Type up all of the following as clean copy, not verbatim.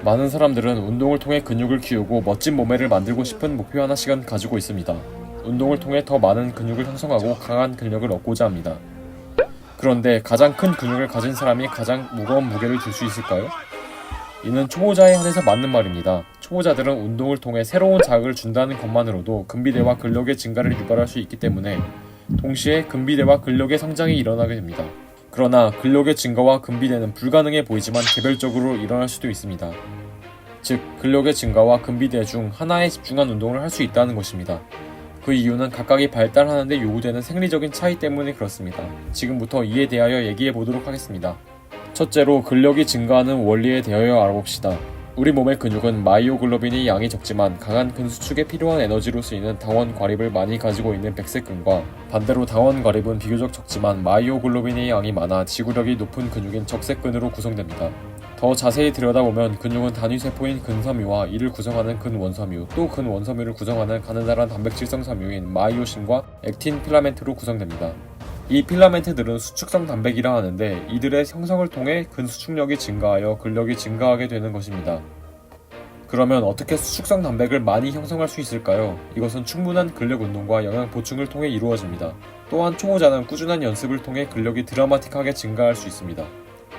많은 사람들은 운동을 통해 근육을 키우고 멋진 몸매를 만들고 싶은 목표 하나씩은 가지고 있습니다. 운동을 통해 더 많은 근육을 형성하고 강한 근력을 얻고자 합니다. 그런데 가장 큰 근육을 가진 사람이 가장 무거운 무게를 들 수 있을까요? 이는 초보자에 한해서 맞는 말입니다. 초보자들은 운동을 통해 새로운 자극을 준다는 것만으로도 근비대와 근력의 증가를 유발할 수 있기 때문에 동시에 근비대와 근력의 성장이 일어나게 됩니다. 그러나 근력의 증가와 근비대는 불가능해 보이지만 개별적으로 일어날 수도 있습니다. 즉, 근력의 증가와 근비대 중 하나에 집중한 운동을 할 수 있다는 것입니다. 그 이유는 각각이 발달하는 데 요구되는 생리적인 차이 때문에 그렇습니다. 지금부터 이에 대하여 얘기해 보도록 하겠습니다. 첫째로 근력이 증가하는 원리에 대하여 알아봅시다. 우리 몸의 근육은 마이오글로빈의 양이 적지만 강한 근수축에 필요한 에너지로 쓰이는 당원 과립을 많이 가지고 있는 백색근과 반대로 당원 과립은 비교적 적지만 마이오글로빈의 양이 많아 지구력이 높은 근육인 적색근으로 구성됩니다. 더 자세히 들여다보면 근육은 단위세포인 근섬유와 이를 구성하는 근원섬유, 또 근원섬유를 구성하는 가느다란 단백질성 섬유인 마이오신과 액틴 필라멘트로 구성됩니다. 이 필라멘트들은 수축성 단백이라 하는데 이들의 형성을 통해 근수축력이 증가하여 근력이 증가하게 되는 것입니다. 그러면 어떻게 수축성 단백을 많이 형성할 수 있을까요? 이것은 충분한 근력 운동과 영양 보충을 통해 이루어집니다. 또한 초보자는 꾸준한 연습을 통해 근력이 드라마틱하게 증가할 수 있습니다.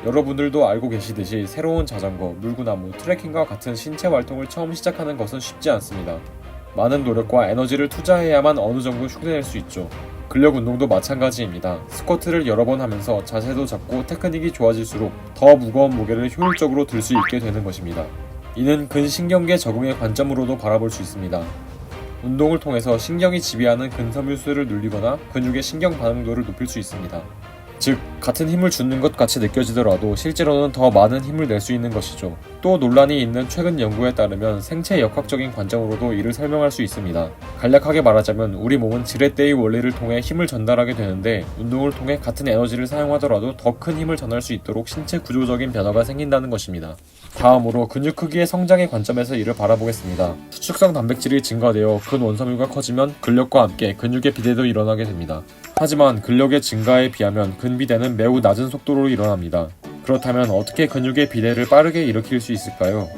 여러분들도 알고 계시듯이 새로운 자전거, 물구나무, 트레킹과 같은 신체 활동을 처음 시작하는 것은 쉽지 않습니다. 많은 노력과 에너지를 투자해야만 어느 정도 흉내낼 수 있죠. 근력 운동도 마찬가지입니다. 스쿼트를 여러 번 하면서 자세도 잡고 테크닉이 좋아질수록 더 무거운 무게를 효율적으로 들 수 있게 되는 것입니다. 이는 근신경계 적응의 관점으로도 바라볼 수 있습니다. 운동을 통해서 신경이 지배하는 근섬유 수를 늘리거나 근육의 신경 반응도를 높일 수 있습니다. 즉, 같은 힘을 주는 것 같이 느껴지더라도 실제로는 더 많은 힘을 낼 수 있는 것이죠. 또 논란이 있는 최근 연구에 따르면 생체 역학적인 관점으로도 이를 설명할 수 있습니다. 간략하게 말하자면 우리 몸은 지렛대의 원리를 통해 힘을 전달하게 되는데 운동을 통해 같은 에너지를 사용하더라도 더 큰 힘을 전할 수 있도록 신체 구조적인 변화가 생긴다는 것입니다. 다음으로 근육 크기의 성장의 관점에서 이를 바라보겠습니다. 수축성 단백질이 증가되어 근원섬유가 커지면 근력과 함께 근육의 비대도 일어나게 됩니다. 하지만 근력의 증가에 비하면 근비대는 매우 낮은 속도로 일어납니다. 그렇다면 어떻게 근육의 비대를 빠르게 일으킬 수 있을까요?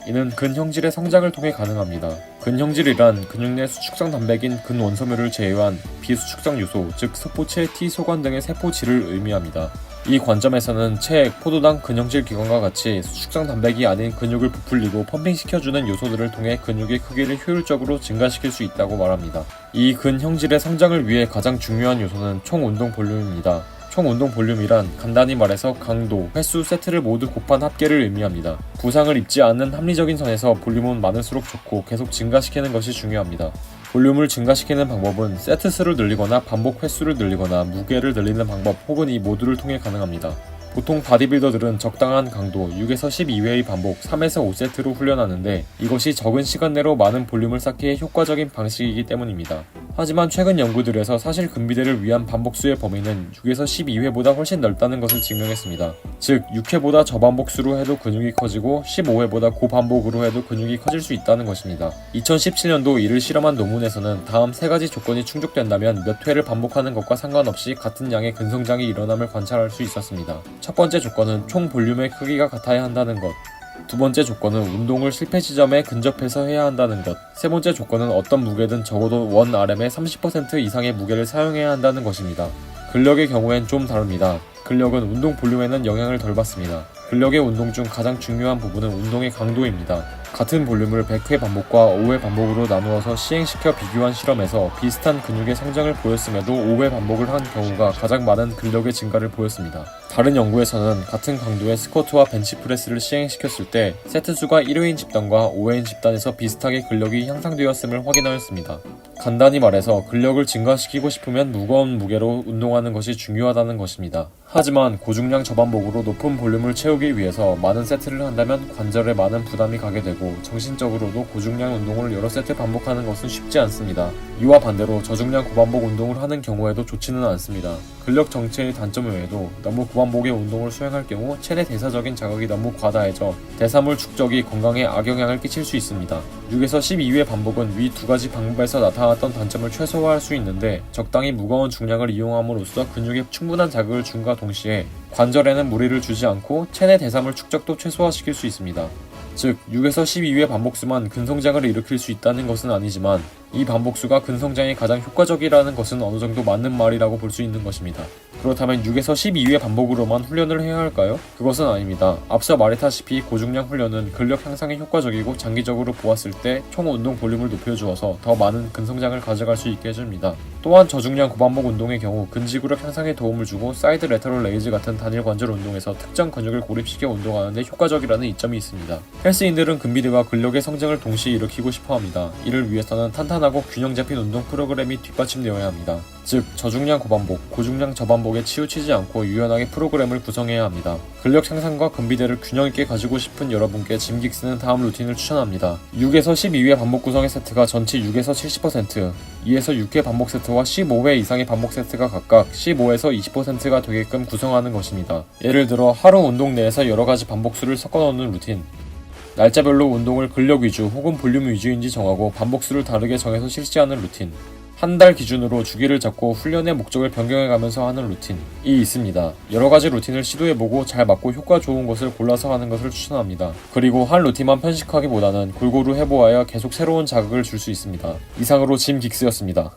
이는 근형질의 성장을 통해 가능합니다. 근형질이란 근육 내 수축성 단백인 근원섬유를 제외한 비수축성 요소, 즉 세포체, T소관 등의 세포질을 의미합니다. 이 관점에서는 체액, 포도당 근형질 기관과 같이 수축성 단백이 아닌 근육을 부풀리고 펌핑시켜주는 요소들을 통해 근육의 크기를 효율적으로 증가시킬 수 있다고 말합니다. 이 근형질의 성장을 위해 가장 중요한 요소는 총 운동 볼륨입니다. 총 운동 볼륨이란 간단히 말해서 강도, 횟수, 세트를 모두 곱한 합계를 의미합니다. 부상을 입지 않는 합리적인 선에서 볼륨은 많을수록 좋고 계속 증가시키는 것이 중요합니다. 볼륨을 증가시키는 방법은 세트 수를 늘리거나 반복 횟수를 늘리거나 무게를 늘리는 방법 혹은 이 모두를 통해 가능합니다. 보통 바디빌더들은 적당한 강도 6에서 12회의 반복 3에서 5세트로 훈련하는데 이것이 적은 시간 내로 많은 볼륨을 쌓기에 효과적인 방식이기 때문입니다. 하지만 최근 연구들에서 사실 근비대를 위한 반복수의 범위는 6에서 12회보다 훨씬 넓다는 것을 증명했습니다. 즉 6회보다 저반복수로 해도 근육이 커지고 15회보다 고반복으로 해도 근육이 커질 수 있다는 것입니다. 2017년도 이를 실험한 논문에서는 다음 세 가지 조건이 충족된다면 몇 회를 반복하는 것과 상관없이 같은 양의 근성장이 일어남을 관찰할 수 있었습니다. 첫 번째 조건은 총 볼륨의 크기가 같아야 한다는 것. 두 번째 조건은 운동을 실패 지점에 근접해서 해야 한다는 것. 세 번째 조건은 어떤 무게든 적어도 원 RM의 30% 이상의 무게를 사용해야 한다는 것입니다. 근력의 경우엔 좀 다릅니다. 근력은 운동 볼륨에는 영향을 덜 받습니다. 근력의 운동 중 가장 중요한 부분은 운동의 강도입니다. 같은 볼륨을 100회 반복과 5회 반복으로 나누어서 시행시켜 비교한 실험에서 비슷한 근육의 성장을 보였음에도 5회 반복을 한 경우가 가장 많은 근력의 증가를 보였습니다. 다른 연구에서는 같은 강도의 스쿼트와 벤치프레스를 시행시켰을 때 세트 수가 1회인 집단과 5회인 집단에서 비슷하게 근력이 향상되었음을 확인하였습니다. 간단히 말해서 근력을 증가시키고 싶으면 무거운 무게로 운동하는 것이 중요하다는 것입니다. 하지만 고중량 저반복으로 높은 볼륨을 채우기 위해서 많은 세트를 한다면 관절에 많은 부담이 가게 되고 정신적으로도 고중량 운동을 여러 세트 반복하는 것은 쉽지 않습니다. 이와 반대로 저중량 고반복 운동을 하는 경우에도 좋지는 않습니다. 근력 정체의 단점 외에도 너무 고반복의 운동을 수행할 경우 체내 대사적인 자극이 너무 과다해져 대사물 축적이 건강에 악영향을 끼칠 수 있습니다. 6에서 12회 반복은 위 두 가지 방법에서 나타났던 단점을 최소화할 수 있는데 적당히 무거운 중량을 이용함으로써 근육에 충분한 자극을 줌과 동시에 관절에는 무리를 주지 않고 체내 대사물 축적도 최소화시킬 수 있습니다. 즉 6에서 12회 반복수만 근성장을 일으킬 수 있다는 것은 아니지만 이 반복수가 근성장에 가장 효과적이라는 것은 어느 정도 맞는 말이라고 볼 수 있는 것입니다. 그렇다면 6에서 12회 반복으로만 훈련을 해야 할까요? 그것은 아닙니다. 앞서 말했다시피 고중량 훈련은 근력 향상에 효과적이고 장기적으로 보았을 때 총 운동 볼륨을 높여주어서 더 많은 근성장을 가져갈 수 있게 해줍니다. 또한 저중량 고반복 운동의 경우 근지구력 향상에 도움을 주고 사이드 레터럴 레이즈 같은 단일 관절 운동에서 특정 근육을 고립시켜 운동하는 데 효과적이라는 이점이 있습니다. 헬스인들은 근비대와 근력의 성장을 동시에 일으키고 싶어합니다. 이를 위해서는 탄탄하고 균형 잡힌 운동 프로그램이 뒷받침되어야 합니다. 즉 저중량 고반복, 고중량 저반복에 치우치지 않고 유연하게 프로그램을 구성해야 합니다. 근력 향상과 근비대를 균형 있게 가지고 싶은 여러분께 짐 긱스는 다음 루틴을 추천합니다. 6에서 12회 반복 구성의 세트가 전체 6에서 70%, 2에서 6회 반복 세트와 15회 이상의 반복 세트가 각각 15에서 20%가 되게끔 구성하는 것입니다. 예를 들어 하루 운동 내에서 여러가지 반복수를 섞어넣는 루틴, 날짜별로 운동을 근력 위주 혹은 볼륨 위주인지 정하고 반복수를 다르게 정해서 실시하는 루틴, 한 달 기준으로 주기를 잡고 훈련의 목적을 변경해가면서 하는 루틴이 있습니다. 여러가지 루틴을 시도해보고 잘 맞고 효과 좋은 것을 골라서 하는 것을 추천합니다. 그리고 한 루틴만 편식하기보다는 골고루 해보아야 계속 새로운 자극을 줄 수 있습니다. 이상으로 짐 긱스였습니다.